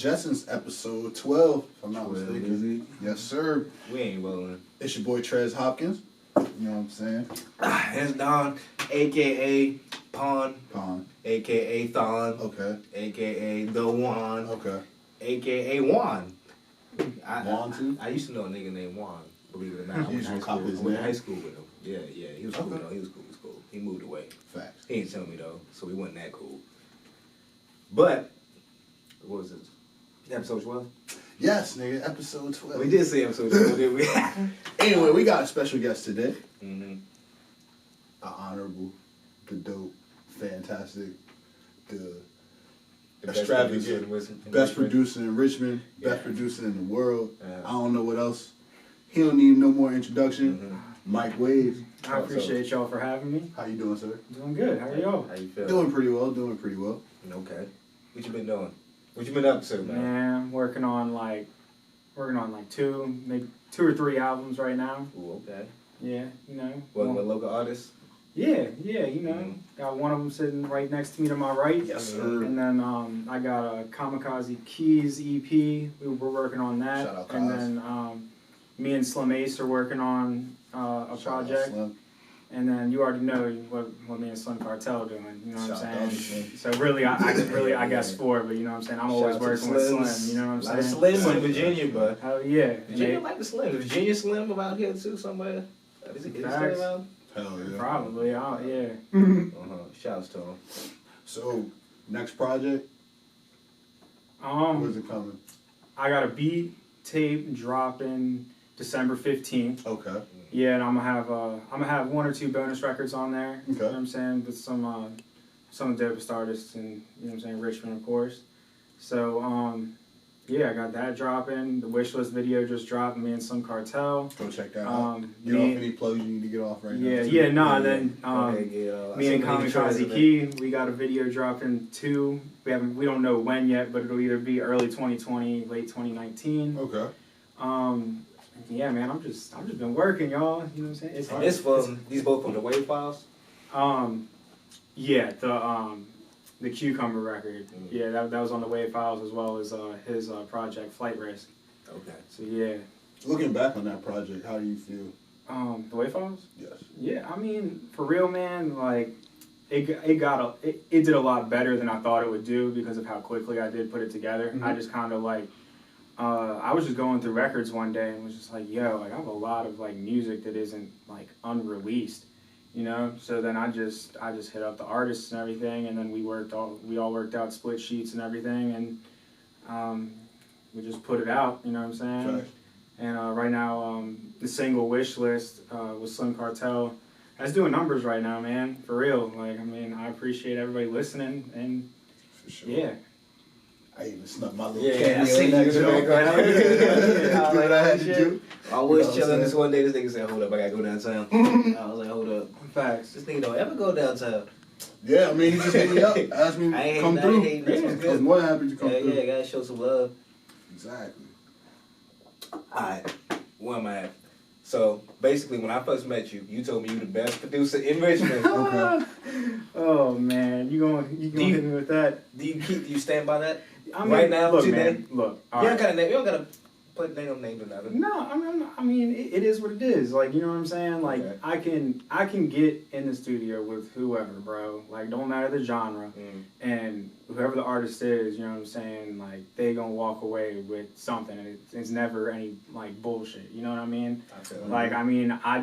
Jetsons, episode 12, if I'm not mistaken. Yes, sir. We ain't rolling. It's your boy Trez Hopkins. You know what I'm saying? It's Don, a.k.a. Pawn, a.k.a. Thon, Okay. a.k.a. The Juan, Okay. a.k.a. Juan. Juan, too? I used to know a nigga named Juan, believe it or not. I went to high school with him. Yeah, he was cool, though. He was cool. He moved away. Facts. He didn't tell me, though, so we wasn't that cool. But, what was this? Episode 12? Yes, nigga, episode 12. We did say episode 12, didn't we? Anyway, we got a special guest today. Mm-hmm. The honorable, the dope, fantastic, the extravagant, best producer in Richmond, best producer in the world. I don't know what else. He don't need no more introduction. MikeWavs. I appreciate y'all for having me. How you doing, sir? Doing good. How are y'all? How you feeling? Doing pretty well. Okay. What you been doing? What you been up to, man? Man, working on like maybe two or three albums right now. Ooh, okay. Yeah, you know. Working with local artists? Yeah, you know. Got one of them sitting right next to me to my right. Yes, sir. And then I got a Kamikaze Keys EP. We're working on that. Shout out, and then me and Slim Ace are working on a project. And then you already know what me and Slim Cartel are doing, you know what I'm saying? So really, I guess four, but you know what I'm saying? I'm always working with Slim, you know what I'm saying? Slim in Virginia, but hell yeah. Virginia like the Slim. Is Virginia Slim about here too somewhere? Is it still around? Hell yeah. Probably, yeah. Shouts to him. So, next project? Where's it coming? I got a beat tape dropping December 15th. Okay. Yeah, and I'm gonna have one or two bonus records on there. Okay. You know what I'm saying? With some of the dopest artists and, you know what I'm saying, Richmond, of course. So, yeah, I got that dropping. The Wishlist video just dropped, me and Slim Cartel. Go check that out. Get off any plugs you need to get off right now. And then me and Kamikaze Key, we got a video dropping too. We don't know when yet, but it'll either be early 2020, late 2019. Okay. Yeah, man, I'm just been working, y'all. You know what I'm saying? These both from the Wave Files? Yeah, the Cucumber record. Yeah, that was on the Wave Files as well as his project Flight Risk. Okay. So yeah. Looking back on that project, how do you feel? The Wave Files? Yes. Yeah, I mean, for real, man, like it did a lot better than I thought it would do because of how quickly I did put it together. I just kind of like I was just going through records one day and was just like, yo, like I have a lot of like music that isn't like unreleased, you know? So then I just hit up the artists and everything, and then we all worked out split sheets and everything, and we just put it out, you know what I'm saying? Right. And right now, the single Wish List with Slim Cartel, that's doing numbers right now, man, for real. Like, I mean, I appreciate everybody listening, and for sure. Yeah. I even snuck my little I see you in the background. What I had to do. I was chilling this one day. This nigga said, "Hold up, I gotta go downtown." I was like, "Hold up." Facts. This nigga don't ever go downtown. Yeah, I mean, he just hit me up, asked me to come through. I was more than happy to come through. Yeah, gotta show some love. Exactly. Alright, where am I at? So basically, when I first met you, you told me you the best producer in Richmond. Okay. Oh man, you gonna hit me with that? Do you stand by that? I mean, right now, look, today? man, look. You don't gotta put no name or nothing. No, I mean, it is what it is. Like, you know what I'm saying? Like, okay. I can get in the studio with whoever, bro. Like, don't matter the genre, and whoever the artist is, you know what I'm saying? Like, they gonna walk away with something, and it's never any like bullshit. You know what I mean? Like, I mean, I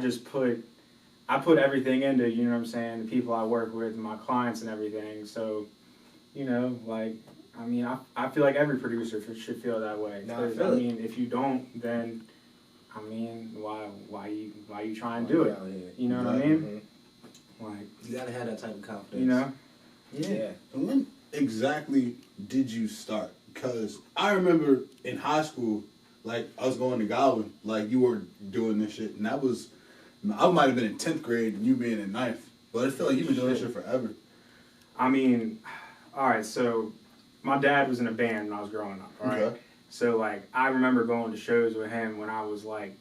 put everything into, you know what I'm saying, the people I work with, my clients and everything. So, you know, like, I mean, I feel like every producer should feel that way. I mean, if you don't, then, I mean, why you try and do it? You know what I mean? Like, you gotta have that type of confidence. You know? Yeah. And when exactly did you start? Because I remember in high school, like, I was going to Godwin, like, you were doing this shit, and I might have been in 10th grade and you being in 9th, but I feel like you've been doing this shit forever. I mean, all right, so my dad was in a band when I was growing up, right? Okay. So, like, I remember going to shows with him when I was, like,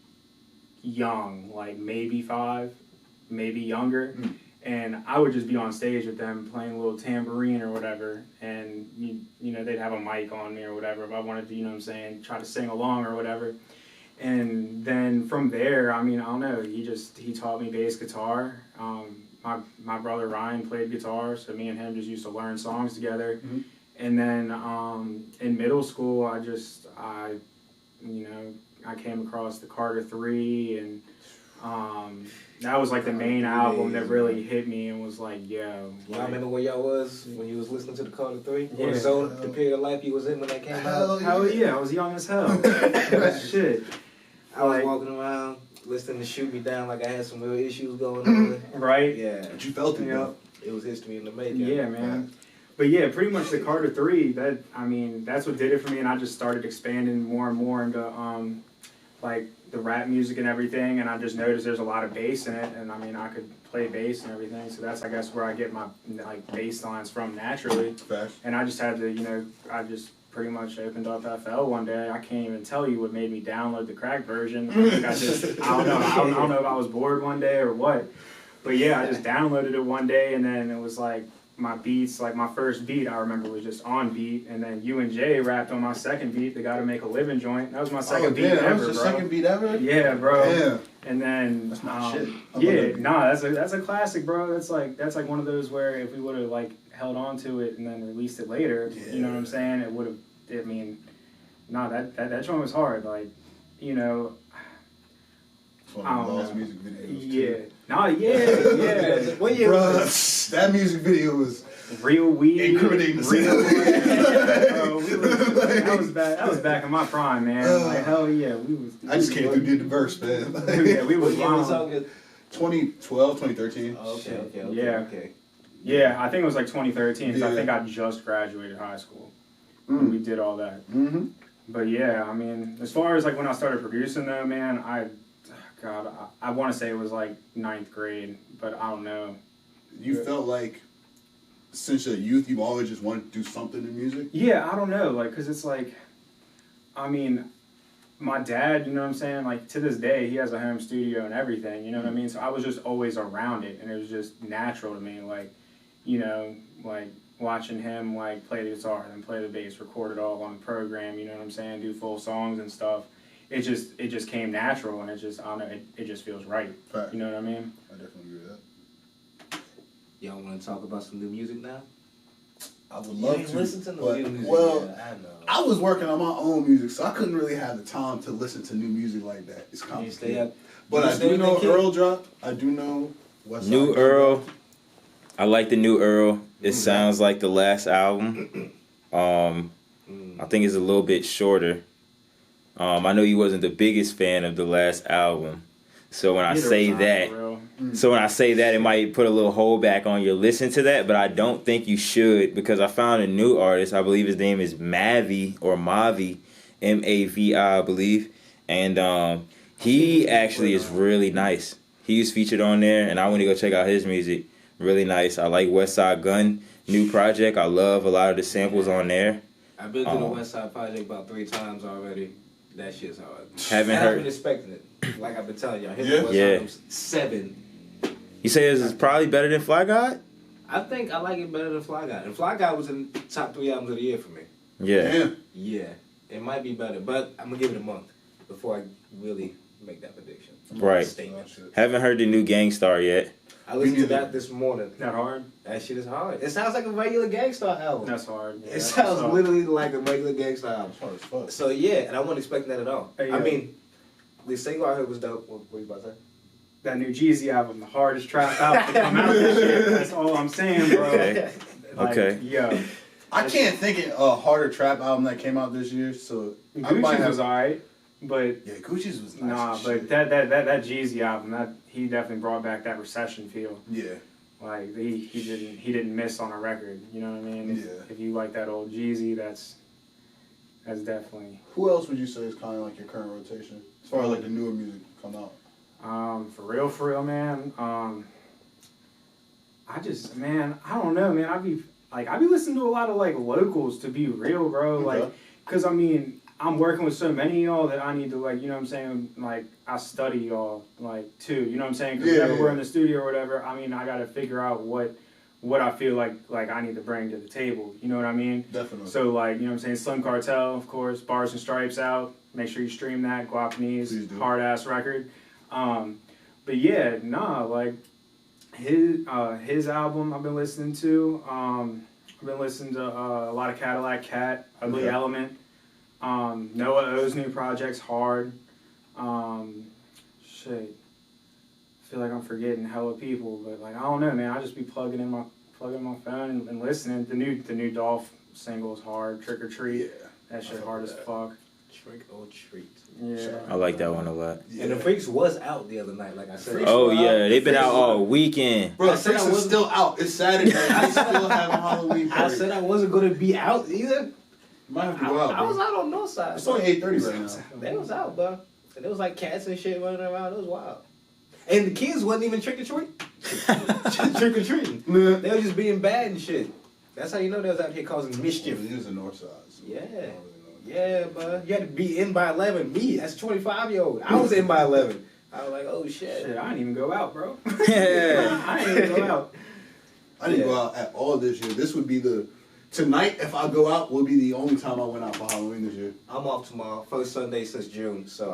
young, like, maybe 5, maybe younger. And I would just be on stage with them playing a little tambourine or whatever, and you know, they'd have a mic on me or whatever if I wanted to, you know what I'm saying, try to sing along or whatever. And then from there, I mean, I don't know, he taught me bass guitar. My brother Ryan played guitar, so me and him just used to learn songs together. Mm-hmm. And then in middle school, I came across the Carter 3, and that was like the main album that really hit me and was like, yo. Y'all remember where y'all was when you was listening to the Carter 3? Yeah. Or so the period of life you was in when that came out? Hell yeah, I was young as hell. Shit. I was walking around listening to Shoot Me Down like I had some real issues going on. Right? Yeah. But you felt it, though. It was history in the making. Yeah, man. But yeah, pretty much the Carter 3, that's what did it for me, and I just started expanding more and more into like the rap music and everything, and I just noticed there's a lot of bass in it, and I mean, I could play bass and everything, so that's, I guess, where I get my like bass lines from naturally. Fast. And I just had to, you know, I just pretty much opened up FL one day. I can't even tell you what made me download the cracked version. I think I don't know if I was bored one day or what, but yeah, I just downloaded it one day, and then it was like, my beats, like my first beat I remember was just on beat, and then you and Jay rapped on my second beat, the Gotta Make a Living joint. That was my second beat ever, that was your second beat ever? Yeah, bro. Yeah. And then that's not shit. That's a classic, bro. That's like one of those where if we would have like held on to it and then released it later, you know what I'm saying? It would have. I mean, that joint was hard. Like, you know. It's one of the lost music videos. Yeah. Too. Yeah. Bruh, that music video was real weed. Incriminating. That was back in my prime, man. Like, hell yeah, I just came through, did the verse, man. Yeah, we was wild. 2012, 2013. Oh, okay. Yeah. Okay. Yeah, I think it was like 2013, because I think I just graduated high school when we did all that. Mm-hmm. But yeah, I mean, as far as like when I started producing though, man, I want to say it was like 9th grade, but I don't know. You felt like since your youth, you always just wanted to do something in music? Yeah, I don't know, like, because it's like, I mean, my dad, you know what I'm saying, like, to this day, he has a home studio and everything, you know what I mean? So I was just always around it, and it was just natural to me, like, you know, like, watching him, like, play the guitar, then play the bass, record it all on the program, you know what I'm saying, do full songs and stuff. It just came natural, and it just, I don't know, it just feels right. Fact. You know what I mean? I definitely agree with that. Y'all want to talk about some new music now? I would love to. Listen to new music. Well, yeah, I know. I was working on my own music, so I couldn't really have the time to listen to new music like that. It's complicated. But I do know Earl dropped. I do know what's New Earl. I like the new Earl. It sounds like the last album. I think it's a little bit shorter. I know you wasn't the biggest fan of the last album, so when I say that, it might put a little hold back on your listen to that. But I don't think you should, because I found a new artist. I believe his name is Mavi or Mavi, Mavi, I believe, and he actually is really nice. He was featured on there, and I went to go check out his music. Really nice. I like West Side Gun new project. I love a lot of the samples on there. I've been to the West Side Project about 3 times already. That shit's hard. Haven't heard. I've been expecting it. Like I've been telling y'all. His 7. You say this is probably better than Fly God? I think I like it better than Fly God. And Fly God was in the top 3 albums of the year for me. Yeah. Yeah. It might be better, but I'm going to give it a month before I really make that prediction. Right. Haven't heard the new Gangstar yet. I listened to that this morning. That hard? That shit is hard. It sounds like a regular Gangstar album. That's hard. Yeah, it sounds literally like a regular Gangstar album. Hard as fuck. So yeah, and I wasn't expecting that at all. Hey, I mean, the single I heard was dope. What were you about to say? That new Jeezy album, the hardest trap album to come out this year. That's all I'm saying, bro. Okay. Like, yo. I can't think of a harder trap album that came out this year, so Gucci's was alright, but yeah, Gucci's was nice. Nah, but that Jeezy album, he definitely brought back that recession feel. Yeah. Like he didn't miss on a record. You know what I mean? If you like that old Jeezy, that's definitely. Who else would you say is kind of like your current rotation as far as like the newer music come out? For real, man. I don't know, man. I be listening to a lot of like locals, to be real, bro. Okay. Like, cause I mean, I'm working with so many of y'all that I need to, like, you know what I'm saying, like, I study y'all, like, too, you know what I'm saying? Because whenever we're in the studio or whatever, I mean, I got to figure out what I feel like I need to bring to the table, you know what I mean? Definitely. So, like, you know what I'm saying, Slim Cartel, of course, Bars and Stripes out, make sure you stream that, Guapanese, hard-ass record. But yeah, nah, like, his album I've been listening to, I've been listening to a lot of Cadillac Cat, Ugly Element. Noah O's new project's hard. Shit. I feel like I'm forgetting hella people, but like I don't know, man. I just be plugging in my phone and listening. The new Dolph single's hard. Trick or Treat. Yeah. That shit hard as fuck. Trick or Treat. Yeah. I like that one a lot. Yeah. And the Freaks was out the other night, like I said. Oh yeah, they've been out all weekend. Bro, the Freaks is still out. It's Saturday. I still have a Halloween party. I said I wasn't gonna be out either. Might have to go out, I was out on North Side. It's only 8:30 right now. They was out, bro. And there was like cats and shit running around. It was wild. And the kids wasn't even trick or treat. Trick or treating. They were just being bad and shit. That's how you know they was out here causing mischief. It was the North Side. So yeah. Yeah, bro. You had to be in by 11. Me, that's 25-year-old. I was in by 11. I was like, oh shit. Shit, I didn't even go out, bro. Yeah. I didn't even go out. I didn't go out at all this year. This would be tonight, if I go out, will be the only time I went out for Halloween this year. I'm off tomorrow. First Sunday since June, so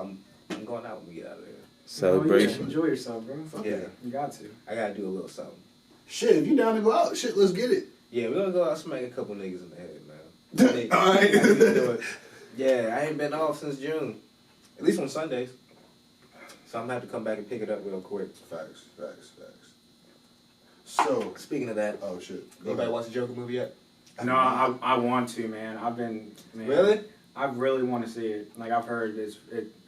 I'm going out when we get out of here. Celebration. Oh, yeah. Enjoy yourself, bro. Yeah. You got to. I gotta do a little something. Shit, if you down to go out, shit, let's get it. Yeah, we're gonna go out smack a couple niggas in the head, man. Alright. Yeah, I ain't been off since June. At least on Sundays. So I'm gonna have to come back and pick it up real quick. Facts. So, speaking of that, oh shit. Anybody watch the Joker movie yet? No, I want to, man. Really? I really want to see it. Like I've heard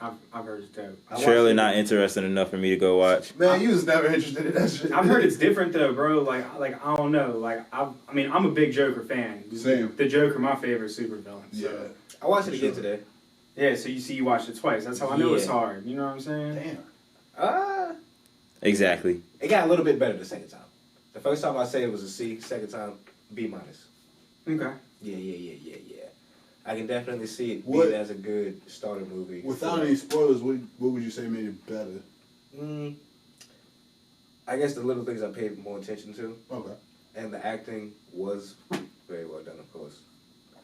I've heard it's dope. Surely not interested enough for me to go watch. Man, you was never interested in that shit. I've heard it's different though, bro. Like I don't know. Like I mean, I'm a big Joker fan. Same. The Joker, my favorite supervillain. So. Yeah. I watched it again today. Yeah, so you watched it twice. That's how I know it's hard. You know what I'm saying? Damn. Exactly. It got a little bit better the second time. The first time I said it was a C. Second time, B-. Okay. Yeah. I can definitely see it being as a good starter movie. Without any spoilers, what would you say made it better? I guess the little things I paid more attention to. Okay. And the acting was very well done, of course.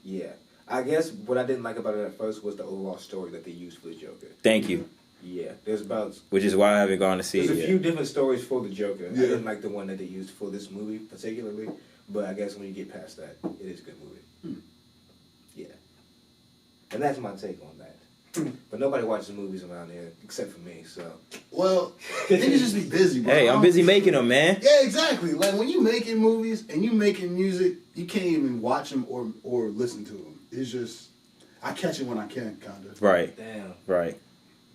Yeah. I guess what I didn't like about it at first was the overall story that they used for the Joker. Thank you. Yeah. There's about... Which is why I haven't gone to see it yet. There's a few different stories for the Joker. Yeah. I didn't like the one that they used for this movie particularly, but I guess when you get past that, it is a good movie. Yeah. And that's my take on that. But nobody watches movies around here except for me, so... Well, niggas just be busy, bro. Hey, I'm busy making them, man. Yeah, exactly. Like, when you making movies and you making music, you can't even watch them or listen to them. It's just... I catch it when I can, kind of. Right. Damn. Right.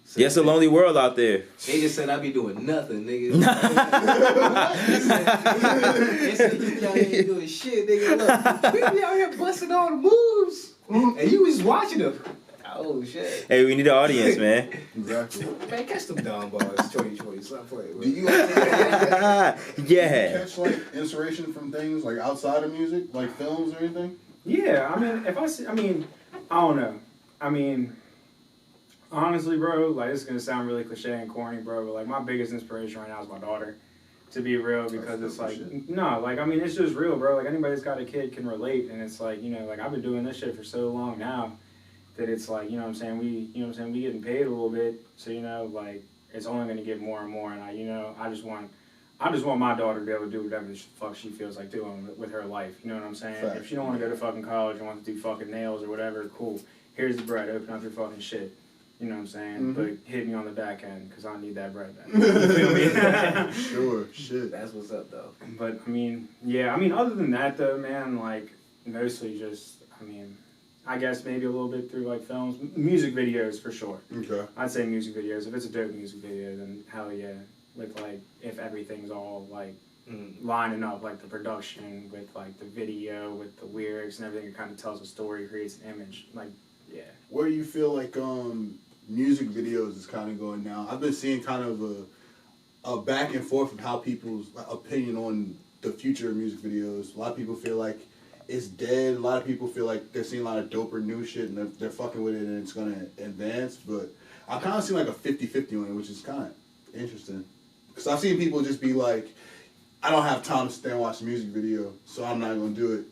So Yes, a lonely world out there. They just said I be doing nothing, nigga. They said you be out here doing shit, nigga. Look, we be out here busting all the moves, and you was watching them. Oh shit. Hey, we need an audience, man. Exactly. Man, catch them down bars 2020. Stop playing. Do you Yeah. catch, like, inspiration from things, like, outside of music? Like, films or anything? Yeah, I mean, I don't know. I mean, honestly, bro, like, this is going to sound really cliche and corny, bro, but, like, my biggest inspiration right now is my daughter, to be real, because it's like, no, like, I mean, it's just real, bro. Like, anybody that's got a kid can relate, and it's like, you know, like, I've been doing this shit for so long now that it's like, you know what I'm saying, we getting paid a little bit, so, you know, like, it's only going to get more and more, and I just want my daughter to be able to do whatever the fuck she feels like doing with her life. You know what I'm saying? Fact. If she don't want to go to fucking college and wants to do fucking nails or whatever, cool. Here's the bread. Open up your fucking shit. You know what I'm saying? But hit me on the back end because I need that bread back. You feel me? Sure. Shit. That's what's up, though. But, I mean, yeah. I mean, other than that, though, man, like, mostly just, I mean, I guess maybe a little bit through, like, films. Music videos, for sure. Okay. I'd say music videos. If it's a dope music video, then hell yeah. With, like, if everything's all, like, lining up, like, the production with, like, the video, with the lyrics and everything, it kind of tells a story, creates an image. Like, yeah. Where do you feel like music videos is kind of going now? I've been seeing kind of a back and forth of how people's opinion on the future of music videos. A lot of people feel like it's dead. A lot of people feel like they're seeing a lot of doper new shit and they're fucking with it and it's gonna advance. But I kind of see like a 50-50 on it, which is kind of interesting. Because I've seen people just be like, I don't have time to stay and watch a music video, so I'm not gonna do it.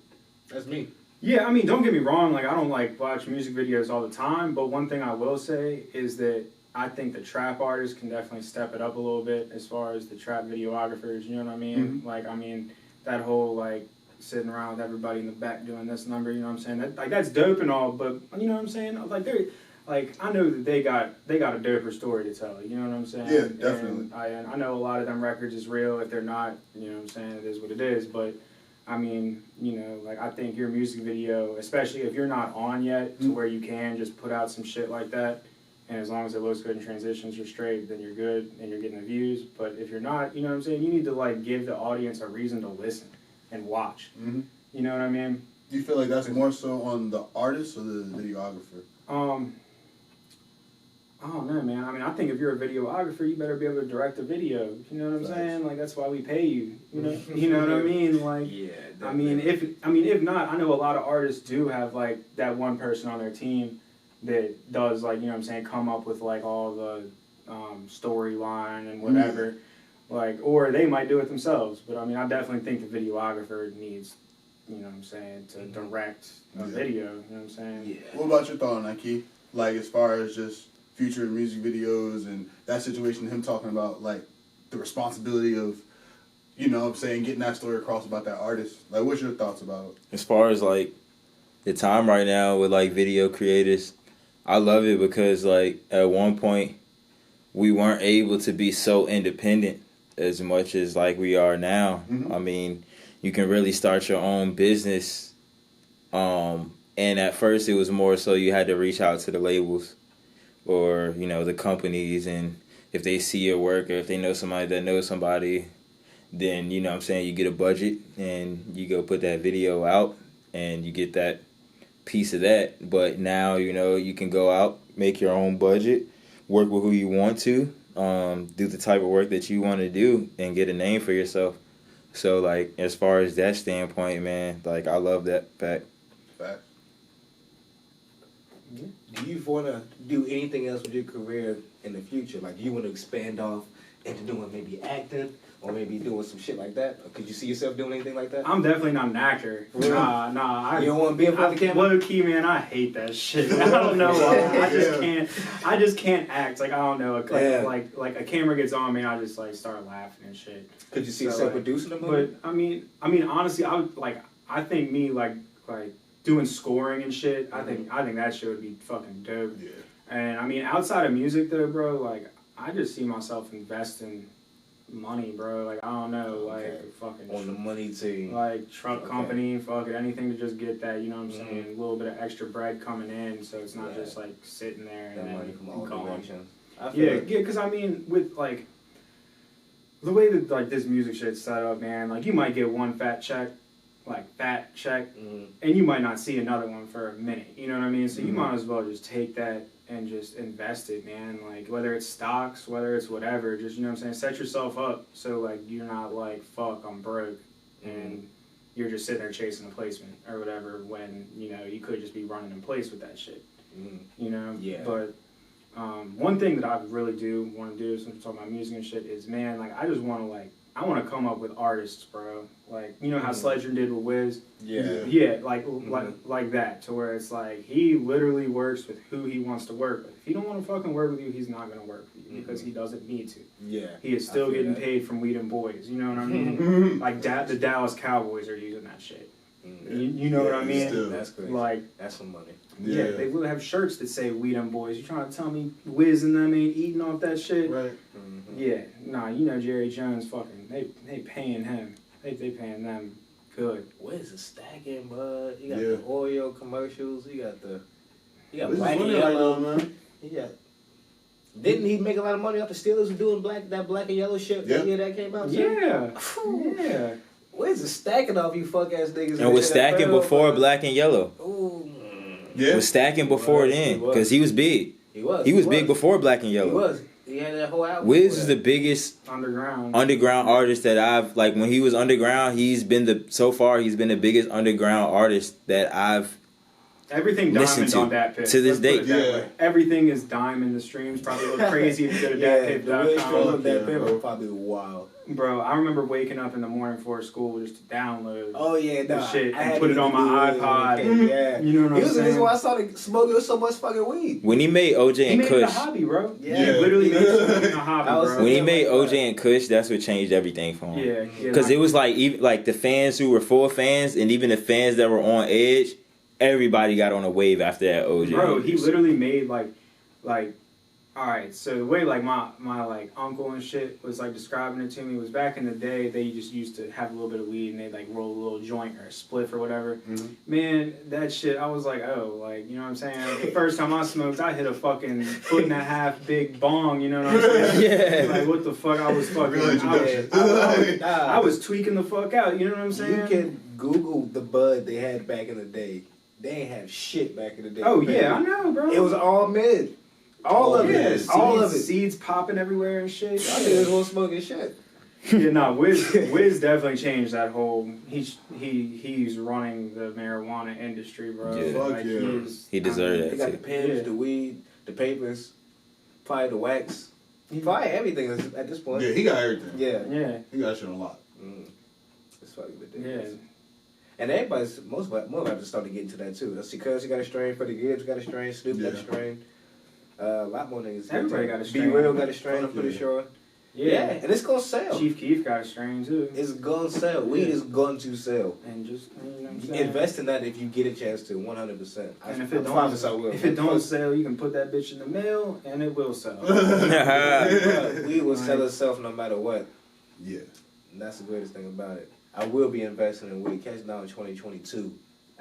That's me. Yeah, I mean, don't get me wrong. Like, I don't like watch music videos all the time, but one thing I will say is that I think the trap artists can definitely step it up a little bit as far as the trap videographers. You know what I mean? Mm-hmm. Like, I mean, that whole like sitting around with everybody in the back doing this number. You know what I'm saying? That, like, that's dope and all, but you know what I'm saying? Like, they're like, I know that they got a doper story to tell. You know what I'm saying? Yeah, definitely. And I know a lot of them records is real. If they're not, you know what I'm saying? It is what it is. But I mean, you know, like, I think your music video, especially if you're not on yet, to where you can just put out some shit like that, and as long as it looks good in transitions, you're straight, then you're good, and you're getting the views. But if you're not, you know what I'm saying, you need to, like, give the audience a reason to listen and watch. Mm-hmm. You know what I mean? Do you feel like that's more so on the artist or the videographer? I don't know, man. I mean, I think if you're a videographer, you better be able to direct a video. You know what I'm saying? Like, that's why we pay you. You know, you know what I mean? Like, Yeah. Definitely. I mean, if not, I know a lot of artists do have like that one person on their team that does, like, you know what I'm saying, come up with like all the storyline and whatever. Like, or they might do it themselves. But I mean, I definitely think the videographer needs, you know what I'm saying, to direct a video. You know what I'm saying? Yeah. What about your thought on that, Key? Like, as far as just future music videos and that situation, him talking about like the responsibility of, you know what I'm saying, getting that story across about that artist. Like, what's your thoughts about it? As far as like the time right now with like video creators, I love it because like at one point we weren't able to be so independent as much as like we are now. Mm-hmm. I mean, you can really start your own business. And at first it was more so you had to reach out to the labels or, you know, the companies, and if they see your work or if they know somebody that knows somebody, then, you know what I'm saying, you get a budget and you go put that video out and you get that piece of that. But now, you know, you can go out, make your own budget, work with who you want to, do the type of work that you want to do and get a name for yourself. So, like, as far as that standpoint, man, like, I love that fact. Fact. Do you want to do anything else with your career in the future? Like, do you want to expand off into doing maybe acting or maybe doing some shit like that? Or could you see yourself doing anything like that? I'm definitely not an actor. Really? Nah. You don't want to be in front of the camera? Low key, man, I hate that shit. I don't know why. I just can't act. Like, I don't know. Like a camera gets on me, I just like start laughing and shit. Could you see yourself producing a movie? But I mean, honestly, I think me like doing scoring and shit. I think that shit would be fucking dope. Yeah. And I mean, outside of music though, bro, like I just see myself investing money, bro. Like, I don't know, like fucking on the money team, like truck company, fucking anything to just get that. You know what I'm saying? A little bit of extra bread coming in, so it's not just like sitting there and that then money from all gone. directions. Yeah, because I mean, with like the way that like this music shit's set up, man, like you might get one fat check, and you might not see another one for a minute. You know what I mean? So you might as well just take that and just invest it, man. Like, whether it's stocks, whether it's whatever, just, you know what I'm saying, set yourself up so like you're not like, fuck, I'm broke, and you're just sitting there chasing a placement or whatever when, you know, you could just be running in place with that shit. You know? Yeah. But one thing that I really do want to do, since we're talking about music and shit, is, man, like, I just want to, like, I want to come up with artists, bro. Like, you know how Sledger did with Wiz? Yeah, like that, to where it's like, he literally works with who he wants to work with. If he don't want to fucking work with you, he's not going to work with you because he doesn't need to. Yeah. He is still getting paid from Weed and Boys, you know what I mean? Like, the Dallas Cowboys are using that shit. You know what I mean? Still. That's crazy. Like, that's some money. Yeah, they will have shirts that say "We Them Boys." You trying to tell me Wiz and them ain't eating off that shit? Right. Yeah, nah. You know Jerry Jones, fucking. They paying him. They paying them good. Where's the stacking, bud? You got the Oreo commercials. You got black and Right yellow. now, man. Didn't he make a lot of money off the Steelers doing that black and yellow shit that year that came out? Too? Yeah. Where's the stacking off you fuck ass niggas? And was stacking before black and yellow. Ooh. Yeah. Was stacking before then, because he was big. He was big before black and yellow. He was. He had that whole album. Wiz is the biggest underground artist that I've like. When he was underground, he's been the biggest underground artist that I've everything listened diamond on that pitch. to this day. Yeah. Everything is diamond. The streams probably look crazy if you go to DatPiff.com. DatPiff.com. DatPiff probably wild. Bro, I remember waking up in the morning before school just to download the shit and put it on my iPod. Yeah. You know what I'm saying? He was the reason why I started smoking so much fucking weed. When he made OJ He and made it a Kush, hobby, bro. Yeah. He literally made smoking a hobby, bro. when he made OJ and Kush, that's what changed everything for him. Yeah. Because it was like even like the fans who were full fans, and even the fans that were on edge, everybody got on a wave after that OJ. Bro, he literally made like all right, so the way like my like uncle and shit was like describing it to me was back in the day they just used to have a little bit of weed and they like roll a little joint or a spliff or whatever. Mm-hmm. Man, that shit I was like, oh, like, you know what I'm saying? The first time I smoked, I hit a fucking 1.5 big bong, you know what I'm saying? Yeah. Like what the fuck I was fucking I was tweaking the fuck out, you know what I'm saying? You can Google the bud they had back in the day. They ain't have shit back in the day. Oh yeah, I know, bro. It was all mid. All of it. Seeds, All of it. Seeds popping everywhere and shit. Y'all niggas won't smoking shit. Yeah, no, Wiz definitely changed that whole. He's running the marijuana industry, bro. Yeah. Fuck yeah. He deserved They that got too. the pens, the weed, the papers, probably the wax. Probably everything at this point. Yeah, he got everything. Yeah. He got shit on lock. It's fucking ridiculous. Yeah. And most rappers started getting into that too. See, Cuz got a strain, Freddie Gibbs got a strain, Snoop got a strain. A lot more niggas. Everybody got a strain. B Real got a strain, I'm pretty sure. Yeah, and it's gonna sell. Chief Keef got a strain too. It's gonna sell. Weed is going to sell. And just, you know what I'm saying? Invest in that if you get a chance to, 100%. And if it don't sell, you can put that bitch in the mail and it will sell. Weed will sell itself no matter what. Yeah. And that's the greatest thing about it. I will be investing in weed. Catch down in 2022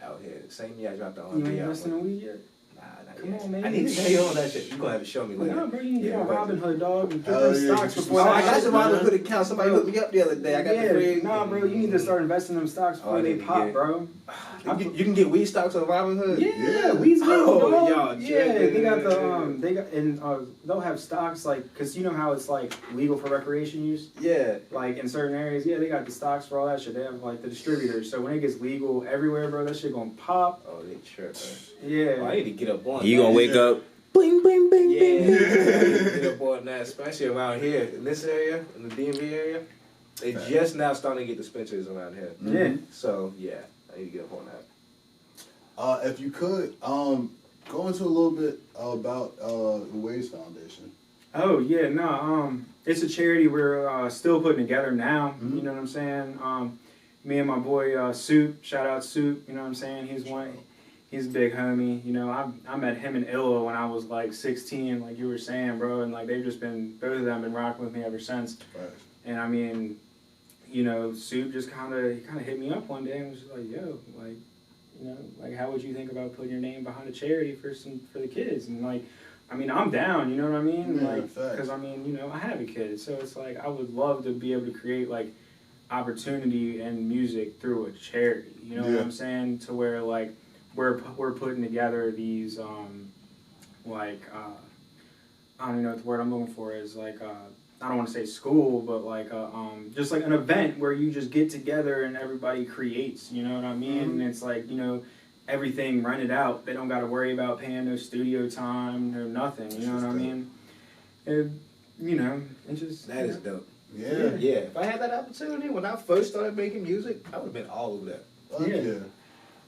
out here. Same year I dropped the You R&B ain't album. investing in weed yet? Nah, Come on, man. I need to tell you all that shit. You're going to have to show me later. No, bro, you need to get on but- Robinhood, dog, and get Oh, them yeah, stocks get before Oh, that I got shit, some man. Robinhood account. Somebody hooked me up the other day. I got the free. Nah, bro, you need to start investing in them stocks before I they need to pop, get- bro. You can get weed stocks on Robinhood? Yeah, weed's legal, Oh, dog. y'all Yeah, tripping. they got the they'll have stocks like, cause you know how it's like legal for recreation use, Yeah. like in certain areas. Yeah, they got the stocks for all that shit. They have like the distributors. So when it gets legal everywhere, bro, that shit gonna pop. Oh, they tripping. Yeah. Oh, I need to get up on You that. gonna wake up, bling, bling, bling, Yeah, bling. get up on that, especially around here in this area, in the DMV area. They just now starting to get dispensaries around here. Yeah. So yeah, I need to get up on that. If you could, go into a little bit about the Waves Foundation. Oh yeah, no, it's a charity we're still putting together now. Mhm. You know what I'm saying? Me and my boy Soup, shout out Soup. You know what I'm saying? He's a big homie. You know, I met him in Illa when I was like 16, like you were saying, bro, and like they've just been, both of them been rocking with me ever since. Right. And I mean, you know, Soup just kind of hit me up one day and was just like, yo, like, you know, like how would you think about putting your name behind a charity for the kids? And like, I mean, I'm down, you know what I mean? Yeah, like, facts. because I mean, you know, I have a kid, so it's like I would love to be able to create like opportunity and music through a charity. You know what Yeah. I'm saying? To where like we're putting together these I don't even know what the word I'm looking for is, like I don't want to say school, but like just like an event where you just get together and everybody creates, you know what I mean? And it's like, you know, everything rented out. They don't got to worry about paying no studio time, no nothing, you know what I mean? It, you know, it just... That is dope. Yeah. Yeah. If I had that opportunity when I first started making music, I would have been all over that. Fuck Yeah. yeah.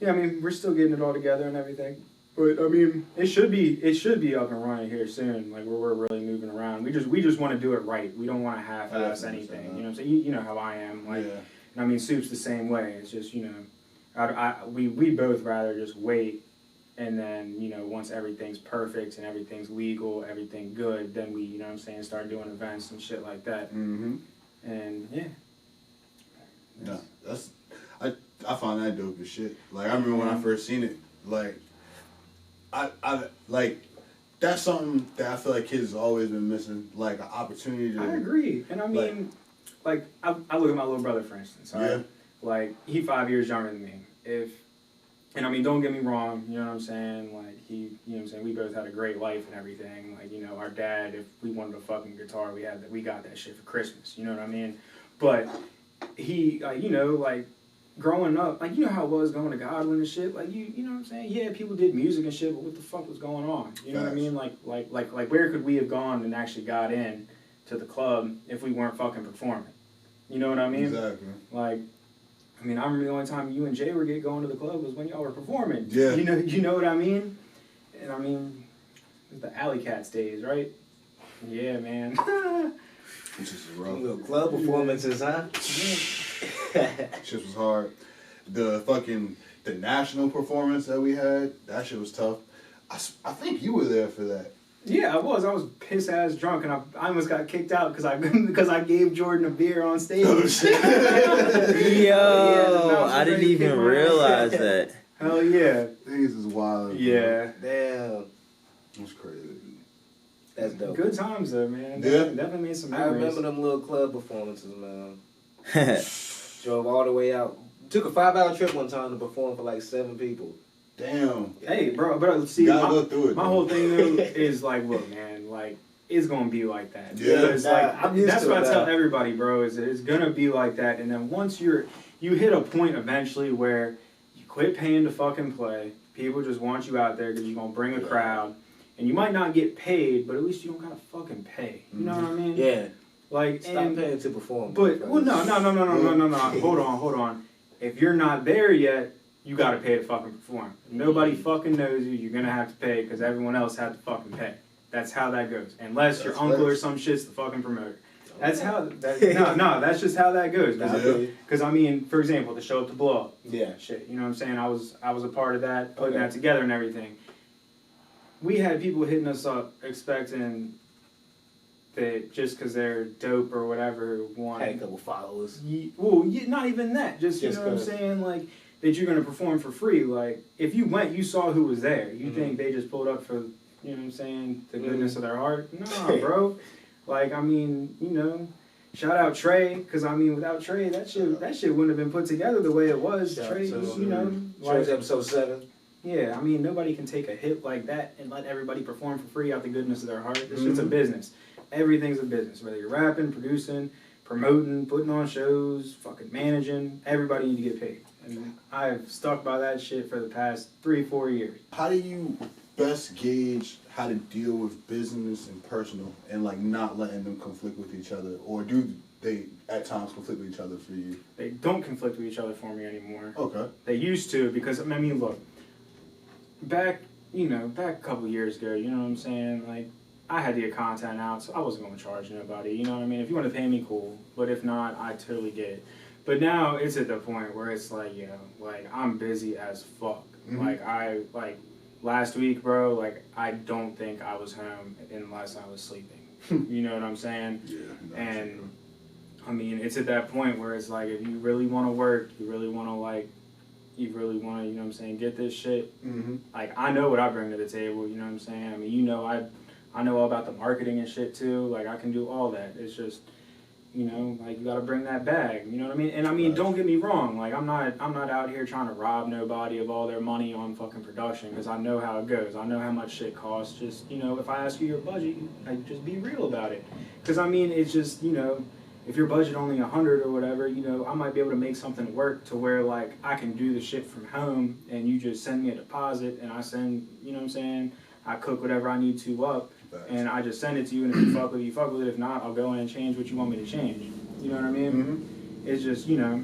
Yeah, I mean, we're still getting it all together and everything. But I mean, it should be up and running here soon. Like we're really moving around. We just want to do it right. We don't want to half-ass anything. You know what I'm saying? You know how I am. Like, Yeah. and I mean, Soup's the same way. It's just, you know, we both rather just wait, and then, you know, once everything's perfect and everything's legal, everything good, then we, you know what I'm saying, start doing events and shit like that. Mm-hmm. And yeah. No, I find that dope as shit. Like I remember when I first seen it, like I like that's something that I feel like kids have always been missing, like an opportunity to. I agree, and I mean, like I look at my little brother, for instance. Right? Yeah. Like he 5 years younger than me. If And I mean, don't get me wrong, you know what I'm saying? Like, you know what I'm saying? We both had a great life and everything. Like, you know, our dad, if we wanted a fucking guitar, we got that shit for Christmas. You know what I mean? But he, you know, like, growing up, like, you know how it was going to Godwin and shit? Like, you know what I'm saying? Yeah, people did music and shit, but what the fuck was going on? You know what I mean? Like, where could we have gone and actually got in to the club if we weren't fucking performing? You know what I mean? Exactly. Like, I mean, I remember the only time you and Jay were going to the club was when y'all were performing. Yeah. You know what I mean? And I mean, it was the Alley Cats days, right? Yeah, man. Which is rough. Little club performances, huh? Shit was hard. The national performance that we had, that shit was tough. I think you were there for that. Yeah, I was. I was piss ass drunk, and I almost got kicked out because I gave Jordan a beer on stage. Yo, yeah, I didn't even realize that. Hell yeah. Things is wild. Yeah. Damn. That's crazy. That's dope. Good times though, man. Yeah. Definitely made some I memories. remember them little club performances, man. Drove all the way out. Took a 5-hour trip one time to perform for like 7 people. Damn. Hey, bro, see, you gotta go through it. My whole thing though is like, look, man, like it's gonna be like that. Yeah. Because, like, I'm used that's to what it I tell now. everybody, bro. Is it's gonna be like that, and then once you hit a point eventually where you quit paying to fucking play. People just want you out there because you're gonna bring a crowd, and you might not get paid, but at least you don't gotta fucking pay. You know what I mean? Yeah. Like, Stop paying to perform. But well, no. Hold on. If you're not there yet, you gotta pay to fucking perform. If nobody fucking knows you, you're gonna have to pay because everyone else had to fucking pay. That's how that goes. Unless your uncle or some shit's the fucking promoter. That's how. That's just how that goes. Because I mean, for example, the show up to blow up. Yeah. Shit. You know what I'm saying? I was a part of that, putting that together and everything. We had people hitting us up expecting that just because they're dope or whatever, Had a couple followers. Not even that. Just you know what I'm saying? Like, that you're going to perform for free. Like, if you went, you saw who was there. You think they just pulled up for, you know what I'm saying, the goodness of their heart? Nah, bro. Like, I mean, you know, shout out Trey, because, I mean, without Trey, that shit wouldn't have been put together the way it was. Shout Trey, out to you know. Trey's episode 7. Yeah, I mean, nobody can take a hit like that and let everybody perform for free out the goodness of their heart. This shit's a business. Everything's a business. Whether you're rapping, producing, promoting, putting on shows, fucking managing, everybody need to get paid. And I've stuck by that shit for the past 3-4 years. How do you best gauge how to deal with business and personal and like not letting them conflict with each other? Or do they at times conflict with each other for you? They don't conflict with each other for me anymore. Okay. They used to, because, I mean, look, back a couple years ago, you know what I'm saying? Like, I had to get content out, so I wasn't going to charge nobody. You know what I mean? If you want to pay me, cool. But if not, I totally get it. But now it's at the point where it's like, you know, like, I'm busy as fuck. Like, last week, bro, like, I don't think I was home unless I was sleeping. You know what I'm saying? Yeah. And, I mean, it's at that point where it's like, if you really want to work, you really want to, you know what I'm saying, get this shit. Like, I know what I bring to the table, you know what I'm saying? I mean, you know, I know all about the marketing and shit too. Like, I can do all that. It's just, you know, like, you gotta bring that bag. You know what I mean? And I mean, don't get me wrong. Like, I'm not out here trying to rob nobody of all their money on fucking production, because I know how it goes. I know how much shit costs. Just, you know, if I ask you your budget, like, just be real about it. Because I mean, it's just, you know, if your budget only 100 or whatever, you know, I might be able to make something work to where, like, I can do the shit from home and you just send me a deposit and I send, you know what I'm saying, I cook whatever I need to up and I just send it to you, and if you fuck with it, you fuck with it. If not, I'll go in and change what you want me to change. You know what I mean? It's just, you know,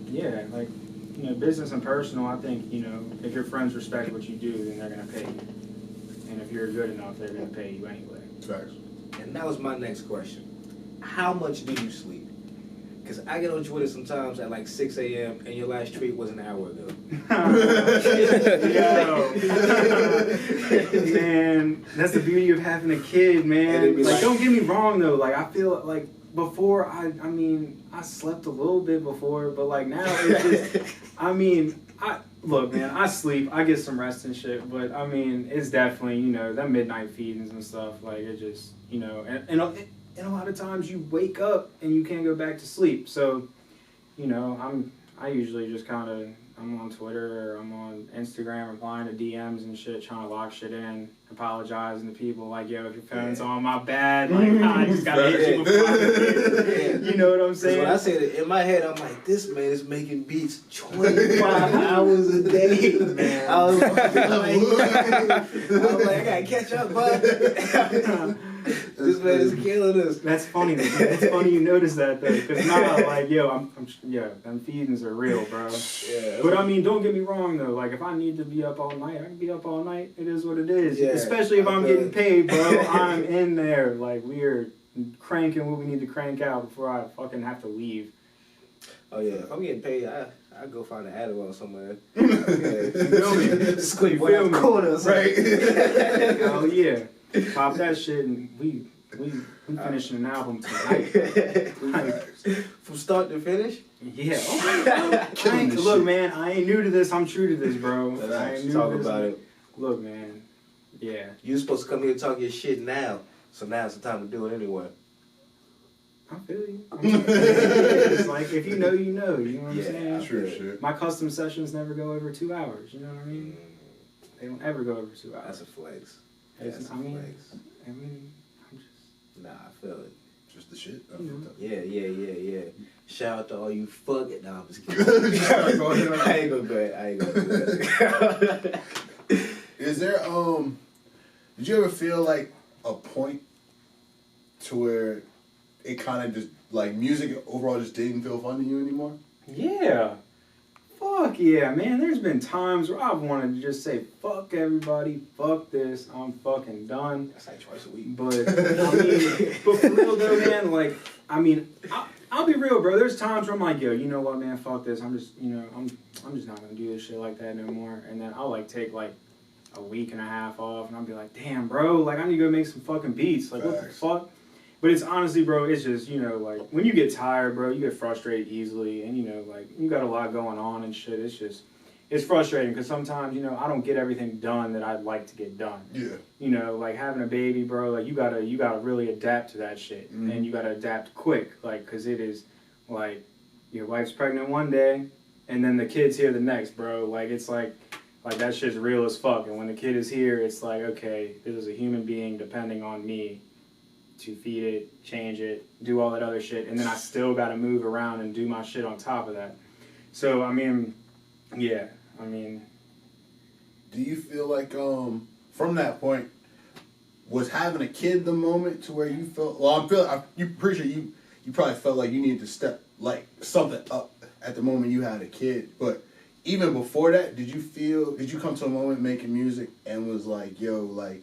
yeah, like, you know, business and personal, I think, you know, if your friends respect what you do, then they're going to pay you. And if you're good enough, they're going to pay you anyway. Facts. And that was my next question. How much do you sleep? Because I get on Twitter sometimes at like 6 a.m. and your last tweet was an hour ago. Yo. Man, that's the beauty of having a kid, man. Like, don't get me wrong, though. Like, I feel like before, I mean, I slept a little bit before, but like now it's just, I mean, look, man, I sleep, I get some rest and shit, but I mean, it's definitely, you know, that midnight feedings and stuff, like, it just, you know, and a lot of times you wake up and you can't go back to sleep. So, you know, I usually just kind of, I'm on Twitter or I'm on Instagram replying to DMs and shit, trying to lock shit in, apologizing to people like, yo, if your phone's on, my bad. Like, I just gotta hit you before I forget. You know what I'm saying? When I said it in my head, I'm like, this man is making beats 25 hours a day. Man. I was like, I gotta catch up, bud. This man is killing us. That's funny. It's funny you notice that though, because like, yo, them feedings are real, bro. Yeah. But I mean, don't get me wrong though. Like, if I need to be up all night, I can be up all night. It is what it is. Yeah, especially if I'm getting paid, bro. I'm in there. Like, we are cranking what we need to crank out before I fucking have to leave. Oh yeah, if I'm getting paid, I go find an Adderall somewhere. Squeeze one out the corner, right? Oh yeah, pop that shit, and we finishing an album tonight. From start to finish. Yeah. Look, man, I ain't new to this. I'm true to this, bro. I ain't new Talk to this. about it. Look, man. Yeah. You supposed to come here and talk your shit now, so now's the time to do it anyway. I feel you. It's like, if you know, you know. You know what I'm saying? Sure. My custom sessions never go over 2 hours. You know what I mean? They don't ever go over 2 hours. That's a flex. Flex. I'm just. Nah, I feel it. Just the shit. Yeah. Shout out to all you fucking. Nah, I'm just kidding. I ain't gonna do that. Is there did you ever feel like a point to where it kind of just like music overall just didn't feel fun to you anymore? Yeah. Fuck yeah, man. There's been times where I've wanted to just say, fuck everybody, fuck this, I'm fucking done. That's like twice a week. But, but for real though, man, like, I'll be real, bro. There's times where I'm like, yo, you know what, man, fuck this. I'm just, I'm just not gonna do this shit like that no more. And then I'll like take like a week and a half off, and I'll be like, damn, bro, like I need to go make some fucking beats. Like, what the fuck? But it's honestly, bro, it's just, like, when you get tired, bro, you get frustrated easily, and, like, you got a lot going on and shit. It's frustrating, because sometimes, I don't get everything done that I'd like to get done. Yeah. Like, having a baby, bro, like, you gotta really adapt to that shit, and you gotta adapt quick, like, because it is, like, your wife's pregnant one day, and then the kid's here the next, bro. Like, it's like that shit's real as fuck, and when the kid is here, it's like, okay, this is a human being depending on me to feed it, change it, do all that other shit, and then I still got to move around and do my shit on top of that. So, yeah, do you feel like, from that point, was having a kid the moment to where you felt, you pretty sure you probably felt like you needed to step, like, something up at the moment you had a kid, but even before that, did you come to a moment making music and was like, yo, like,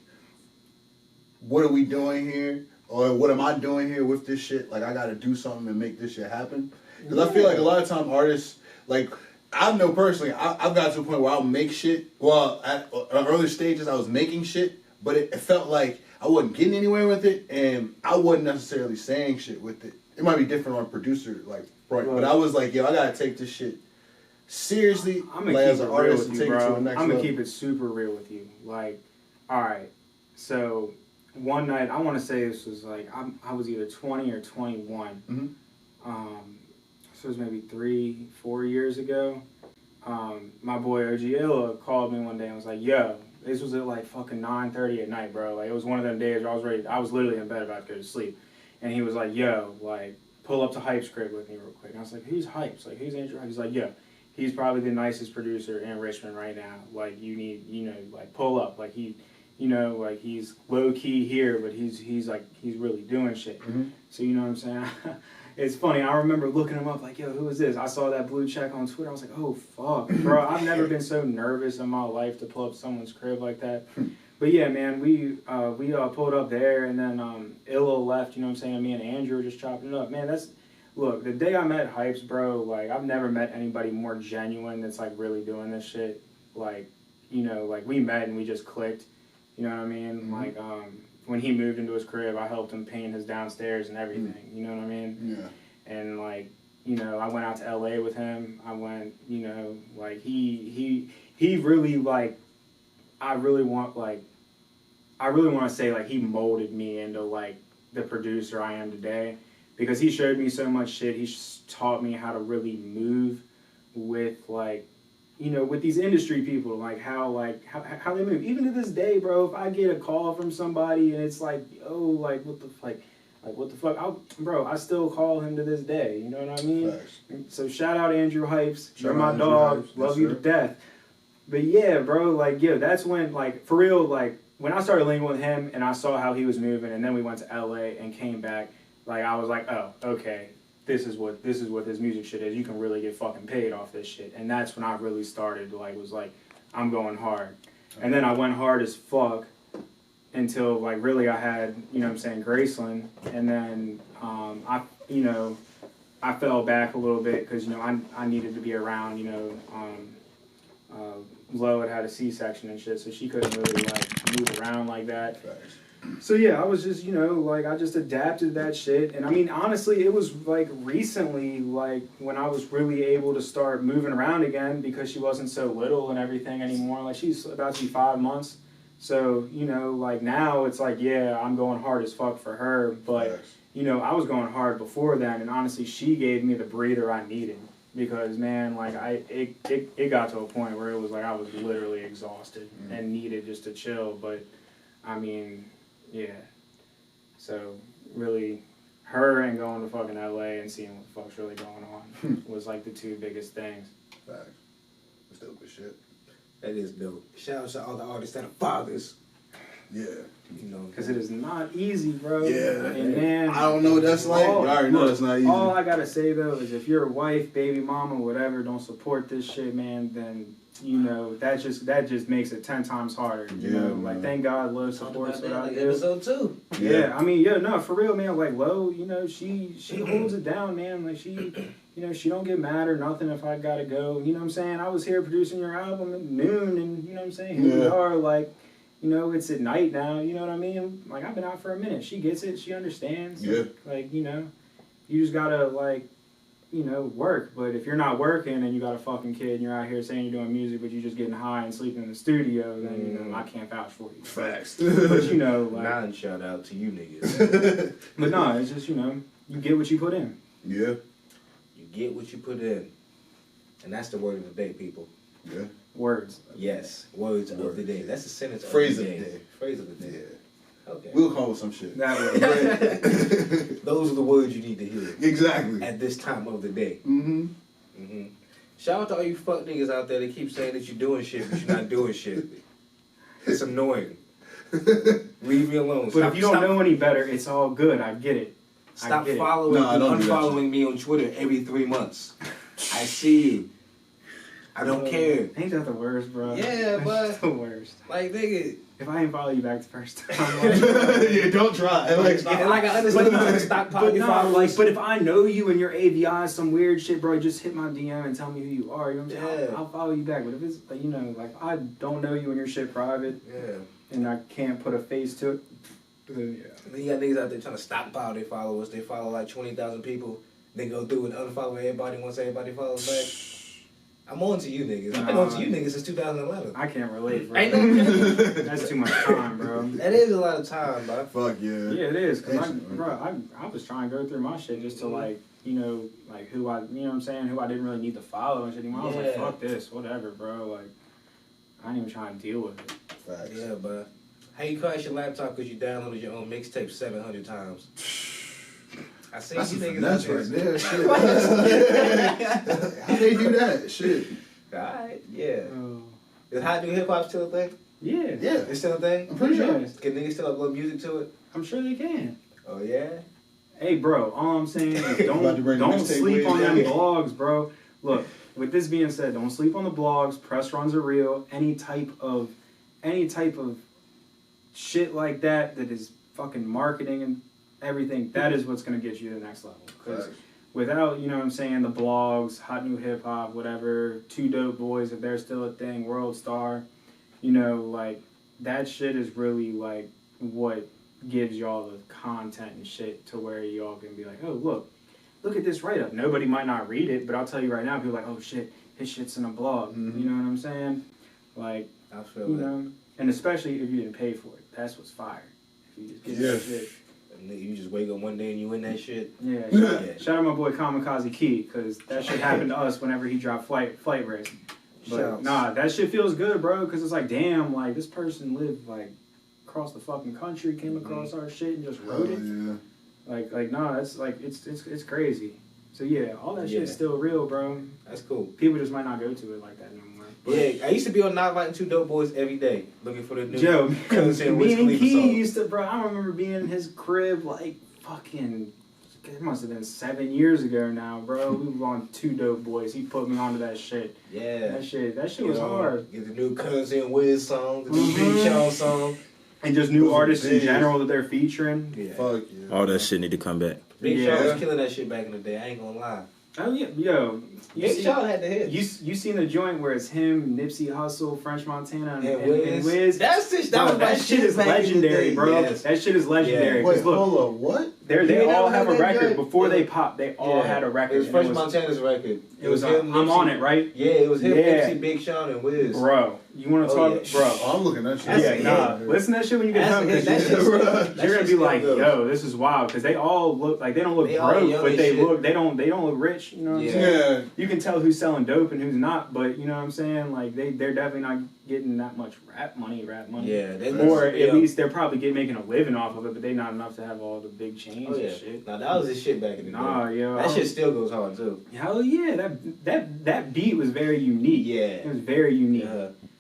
what are we doing here? Or what am I doing here with this shit? Like, I gotta do something and make this shit happen. Because I feel like a lot of time artists, like, I know personally, I've got to a point where I'll make shit. Well, at early stages, I was making shit, but it felt like I wasn't getting anywhere with it, and I wasn't necessarily saying shit with it. It might be different on a producer, like, right? But I was like, yo, I gotta take this shit seriously. I'm gonna like, keep as it an real artist with and you, take it to bro. the next I'm gonna level. keep it super real with you. Like, all right, so one night, I want to say this was like, I was either 20 or 21. Mm-hmm. So it was maybe 3-4 years ago. My boy OG called me one day and was like, yo, this was at like fucking 9:30 at night, bro. Like, it was one of them days where I was literally in bed about to go to sleep. And he was like, yo, like, pull up to Hype's crib with me real quick. And I was like, who's Hype's? Like, who's Andrew? He's like, yo, he's probably the nicest producer in Richmond right now. Like, you need, like, pull up. Like, like, he's low-key here, but he's really doing shit. Mm-hmm. So, you know what I'm saying? It's funny, I remember looking him up, like, yo, who is this? I saw that blue check on Twitter, I was like, oh, fuck, bro, I've never been so nervous in my life to pull up someone's crib like that. But yeah, man, we pulled up there, and then Illo left, you know what I'm saying? Me and Andrew were just chopping it up. Man, look, the day I met Hypes, bro, like, I've never met anybody more genuine that's, like, really doing this shit. Like, like, we met and we just clicked. You know what I mean? Mm-hmm. Like, when he moved into his crib, I helped him paint his downstairs and everything. Mm-hmm. You know what I mean? Yeah. And, like, I went out to L.A. with him. I went, like, he really, like, I really want to say, like, he molded me into, like, the producer I am today. Because he showed me so much shit. He taught me how to really move with, like, you know, with these industry people, like how they move. Even to this day, bro, if I get a call from somebody and it's like, oh, like what the fuck, I still call him to this day. You know what I mean? Facts. So shout out Andrew Hypes. You're my dog. Love you to death. But yeah, bro, like, yeah, that's when, like, for real, like, when I started linking with him and I saw how he was moving, and then we went to LA and came back, like, I was like, oh, okay, this is what this music shit is. You can really get fucking paid off this shit. And that's when I really started, like, was like, I'm going hard. And then I went hard as fuck until, like, really I had, you know what I'm saying, Graceland. And then I fell back a little bit because, you know, I needed to be around, you know, Lo had a C-section and shit, so she couldn't really, like, move around like that. So, yeah, I was just, you know, like, I just adapted that shit. And, I mean, honestly, it was, like, recently, like, when I was really able to start moving around again because she wasn't so little and everything anymore. Like, she's about to be 5 months. So, you know, like, now it's like, yeah, I'm going hard as fuck for her. But, you know, I was going hard before then. And, honestly, she gave me the breather I needed. Because, man, like, it got to a point where it was like I was literally exhausted and needed just to chill. But, I mean, yeah. So, really, her and going to fucking LA and seeing what the fuck's really going on was, like, the two biggest things. Facts. That's dope as shit. That is dope. Shout out to all the artists that are fathers. Yeah. You know, because it is not easy, bro. Yeah. And man, I don't know what that's like, but I already know it's not easy. All I gotta say though is if your wife, baby mama, whatever, don't support this shit, man, then you know that just makes it 10 times harder. You know, man. Like thank God Lo supports what I do. Episode 2. Yeah, I mean, yeah, no, for real, man. Like Lo, you know, she holds it down, man. Like she don't get mad or nothing if I gotta go. You know what I'm saying? I was here producing your album at noon, and you know what I'm saying? Here we are, like. You know, it's at night now, you know what I mean? Like, I've been out for a minute. She gets it. She understands. Yeah. Like, you know, you just gotta, like, you know, work. But if you're not working and you got a fucking kid and you're out here saying you're doing music, but you're just getting high and sleeping in the studio, then, you know, I can't vouch for you. Facts. But, you know, like... Non shout out to you niggas. But no, it's just, you know, you get what you put in. Yeah. You get what you put in. And that's the word of the day, people. Yeah. Words. Yes. Words of the day. That's the sentence Phrase of the day. Phrase of the day. Yeah. Okay. We'll call it some shit. That way. Those are the words you need to hear. Exactly. At this time of the day. Mm-hmm. Mm-hmm. Shout out to all you fuck niggas out there that keep saying that you're doing shit, but you're not doing shit. It's annoying. Leave me alone. But if you don't know any better, it's all good. I get it. Stop following and unfollowing me on Twitter every 3 months. I see it. I don't care. Ain't that the worst, bro? Yeah, but the worst. Like, nigga. If I didn't follow you back the first time, yeah, don't try. Like I understand you can stockpile your followers. But if I know you and your AVI is some weird shit, bro, just hit my DM and tell me who you are. You know what I'm saying? I'll follow you back. But if it's, you know, like I don't know you and your shit private, and I can't put a face to it, then yeah. And then you got niggas out there trying to stockpile their followers. They follow like 20,000 people. They go through and unfollow everybody once everybody follows back. I'm on to you niggas. I've been on to you niggas since 2011. I can't relate, bro. Ain't no That's too much time, bro. That is a lot of time, bro. Fuck yeah. Yeah, it is. Cause I was trying to go through my shit just to like, you know, like who I, you know what I'm saying, who I didn't really need to follow and shit anymore. I was like, fuck this, whatever, bro. Like, I ain't even trying to deal with it. Facts. Yeah, but how you crash your laptop because you downloaded your own mixtape 700 times? I see you niggas. That's right there. Shit. How they do that? Shit. Alright, yeah. Is hot new hip hop still a thing? Yeah. Yeah. It's still a thing? I'm pretty sure. Can niggas still upload music to it? I'm sure they can. Oh, yeah? Hey, bro, all I'm saying is don't sleep on them blogs, bro. Look, with this being said, don't sleep on the blogs. Press runs are real. Any type of shit like that is fucking marketing and everything, that is what's going to get you to the next level. Because without, you know what I'm saying, the blogs, Hot New Hip Hop, whatever, Two Doughboys, if they're still a thing, World Starr, you know, like, that shit is really, like, what gives y'all the content and shit to where y'all can be like, oh, look at this write-up. Nobody might not read it, but I'll tell you right now, people are like, oh, shit, his shit's in a blog. Mm-hmm. You know what I'm saying? Like, I feel you know, and especially if you didn't pay for it. That's what's fire. If you just get that shit. You just wake up one day and you in that shit. Yeah, shout out my boy Kamikaze Key, because that shit happened to us whenever he dropped Flight Risk. But nah, that shit feels good, bro. Because it's like, damn, like this person lived like across the fucking country, came across our shit and just wrote it. Yeah. Like nah, that's like it's crazy. So yeah, all that shit's still real, bro. That's cool. People just might not go to it like that no more. But Yeah, I used to be on Not Lighting 2 Doughboys every day, looking for the new. Joe, me and Key song. used to, bro. I remember being in his crib like fucking. It must have been 7 years ago now, bro. We were on 2 Doughboys. He put me onto that shit. Yeah. That shit was hard. Get the new Kamikaze Wiz song, the new Big Sean song. And just new artists in general that they're featuring. Yeah. Fuck yeah. All that shit need to come back. Big Sean was killing that shit back in the day. I ain't gonna lie. Oh yeah, yo. Big Sean had the hit. You seen the joint where it's him, Nipsey Hussle, French Montana, and Wiz? That shit is legendary, bro. Yes. That shit is legendary. Yeah. Wait, Look, hold up, what? They all have a that record. joint? Before they popped, they all had a record. It was French Montana's record. It was him, I'm Nipsey. on it, right? Yeah, it was him, Yeah. Nipsey, Big Sean, and Wiz. Bro, you want to talk, bro? Oh, I'm looking at shit. That's Listen to that shit when you get home. That You're shit's gonna be still like, good. yo, this is wild because they all look like they don't look They all broke, young but as they shit. don't look rich. You know what I'm saying? Yeah. You can tell who's selling dope and who's not, but you know what I'm saying? Like they're definitely not getting that much rap money. Yeah, Or at least they're probably making a living off of it, but they're not enough to have all the big chains Oh, yeah. and shit. Now that was his shit back in the day. Nah, yo. That shit still goes hard too. Hell yeah, that beat was very unique. Yeah. It was very unique.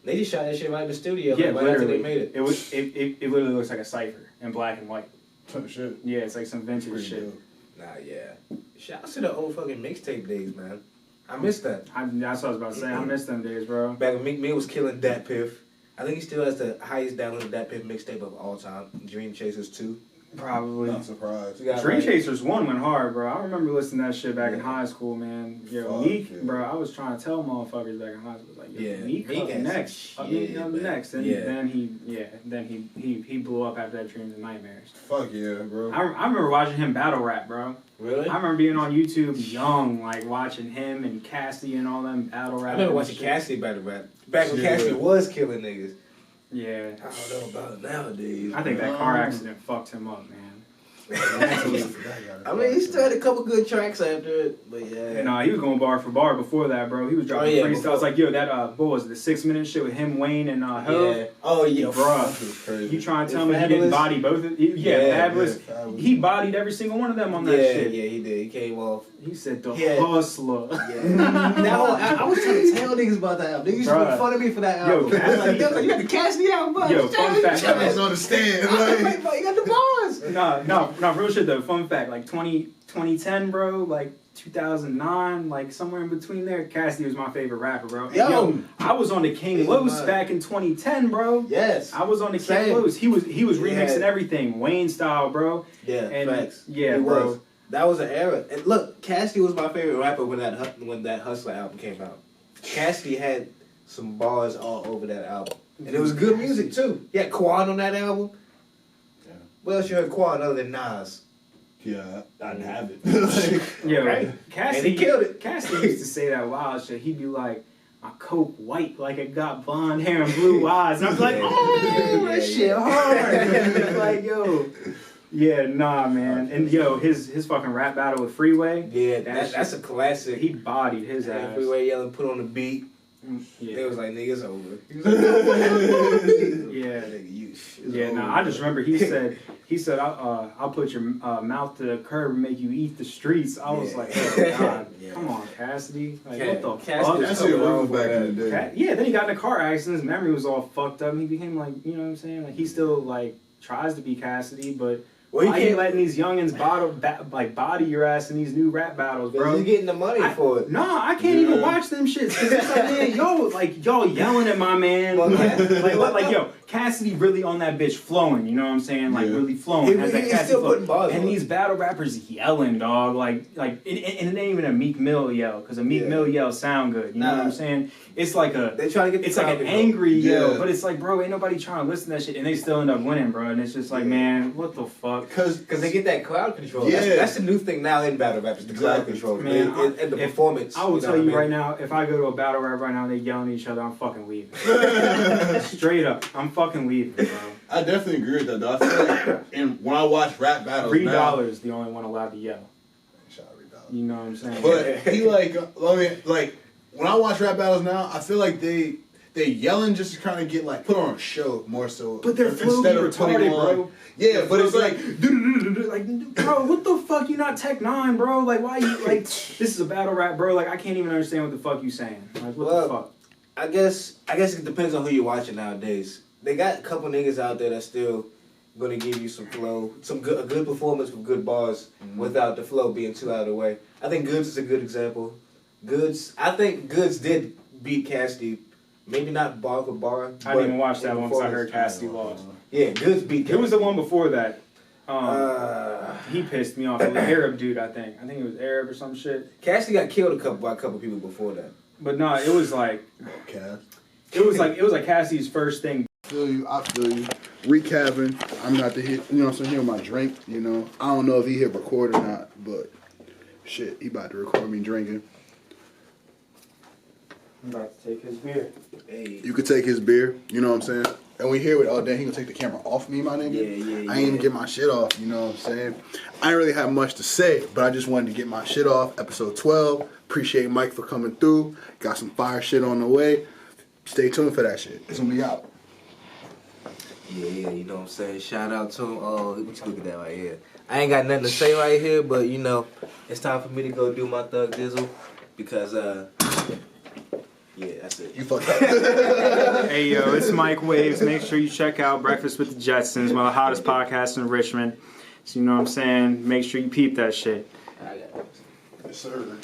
They just shot that shit right in the studio. Yeah, like, right after literally. they made it. It literally looks like a cipher in black and white. Oh, shit. Yeah, it's like some vintage Pretty shit. dope. Nah, yeah. Shout out to the old fucking mixtape days, man. I miss that. That's what I was about to say. I miss them days, bro. Back when Meek Mill was killing Dat Piff. I think he still has the highest downloaded Dat Piff mixtape of all time. Dream Chasers 2. Probably. Not surprised. We got, Dream like, Chasers 1 went hard, bro. I remember listening to that shit back in high school, man. Yo, Fuck, Meek, yeah. bro, I was trying to tell motherfuckers back in high school, like, yo, Yeah, Meek Meek up has next. some Meek shit, up man. next. And Yeah. then he blew up after that Dreams and Nightmares. Fuck yeah, bro. I remember watching him battle rap, bro. Really? I remember being on YouTube young, like watching him and Cassie and all them battle rap. I remember and watching shit. Cassidy battle rap. Back when Yeah. Cassidy was killing niggas. Yeah. I don't know about it nowadays. I think that car accident fucked him up, man. I mean, he still had a couple good tracks after it, but yeah. You know, he was going bar for bar before that, bro. He was dropping freestyles. before. Like, yo, that, what was it, the 6 minute shit with him, Wayne, and Hov? Yeah. Oh, yeah. Bruh. You trying to tell me he Fabulous? didn't body both of Fabulous. Fabulous. He bodied every single one of them on that shit. Yeah, he did. He came off. He said, the Yeah. hustler. Yeah. I was trying to tell niggas about that album. Niggas used to Bruh. make fun of me for that Yo, album. Cassidy- They was like, you got the Cassidy album, bro. Yo, fun fact. I just understand. Like, You got the bars. No, real shit though. Fun fact, like 2010, bro, like 2009, like somewhere in between there, Cassidy was my favorite rapper, bro. And Yo. I was on the King He's Los mine. back in 2010, bro. Yes. I was on the King Same. Los. He was remixing Yeah. everything, Wayne style, bro. Yeah, And facts. yeah, He bro. was. That was an era. And look, Cassidy was my favorite rapper when that Hustler album came out. Cassidy had some bars all over that album. And it was good music too. He had Quan on that album. Yeah. What else you heard Quan other than Nas? yeah, I didn't have it. Yo, Right. Cassidy And he killed it. Cassidy used to say that wild shit. He'd be like, my coke white like it got blonde hair and blue eyes. And I was like, oh, that shit hard. Like, yo. Yeah, nah, man. And yo, his fucking rap battle with Freeway. Yeah, That that's a classic. He bodied his ass. Freeway yelling, put on the beat. Yeah. They was like, niggas over. Yeah. Nigga, you. Yeah, no, I just remember he said, I'll put your mouth to the curb and make you eat the streets. I was Yeah. like, oh God, Yeah. come on, Cassidy. Like, Yeah, what the Cassidy- fuck? That's it was back in the day. Yeah, then he got in a car accident. His memory was all fucked up. And he became like, you know what I'm saying? Like he still like tries to be Cassidy, but Well, why you letting these youngins body your ass in these new rap battles, bro? He's getting the money for it. No, I can't even watch them shits. Cause it's like, man, y'all yelling at my man. Well, like, yo, Cassidy really on that bitch flowing. You know what I'm saying? Like, Yeah. really flowing. Has that He's Cassidy still flow. putting bars And on. these battle rappers yelling, dog. And it ain't even a Meek Mill yell, because a Meek Yeah. Mill yell sound good. You know what I'm saying? It's like They're trying to get the it's like crowd an control. angry yell, Yeah. but it's like, bro, ain't nobody trying to listen to that shit, and they still end up winning, bro. And it's just like, man, what the fuck? Because they get that crowd control. Yeah. That's the new thing now in battle rap is the crowd Exactly. control. Man, and the if- performance. I will know tell what you I mean? right now, if I go to a battle rap right now and they yelling at each other, I'm fucking leaving. Straight up, I'm fucking leaving, bro. I definitely agree with that, though. I feel like when I watch rap battles now, $3 the only one allowed to yell. Shout out $3. You know what I'm saying? But he like, I mean, like when I watch rap battles now, I feel like they yelling just to kind of get like put on a show more so. But their flow be retarded, bro. Yeah, but it's like, bro, what the fuck? You not Tech 9, bro? Like, why you like? This is a battle rap, bro. Like, I can't even understand what the fuck you saying. Like, what the fuck? I guess it depends on who you're watching nowadays. They got a couple niggas out there that's still gonna give you some flow, a good performance with good bars without the flow being too out of the way. I think Goods is a good example. I think Goods did beat Cassidy. Maybe not bar for bar. I didn't even watch that one because I heard Cassidy lost. Yeah, Goods beat Cassidy. It was the one before that. He pissed me off. It was an Arab dude, I think. I think it was Arab or some shit. Cassidy got killed by a couple people before that. But no, it was like it was like Cassidy's first thing. I feel you. Recapping. I'm not to hit. You know what I'm saying? Here with my drink. You know. I don't know if he hit record or not, but shit, he about to record me drinking. I'm about to take his beer. Hey. You could take his beer. You know what I'm saying? And we hear it all day. He gonna take the camera off me, my nigga. I ain't even get my shit off. You know what I'm saying? I ain't really have much to say, but I just wanted to get my shit off. Episode 12. Appreciate Mike for coming through. Got some fire shit on the way. Stay tuned for that shit. It's gonna be out. Yeah, you know what I'm saying? Shout out to him. Oh, what you look at that right here? I ain't got nothing to say right here, but you know, it's time for me to go do my thug dizzle because yeah, that's it. You fucked up. Hey yo, it's MikeWavs. Make sure you check out Breakfast with the Jetsons, one of the hottest podcasts in Richmond. So you know what I'm saying? Make sure you peep that shit. I got it. Yes, sir.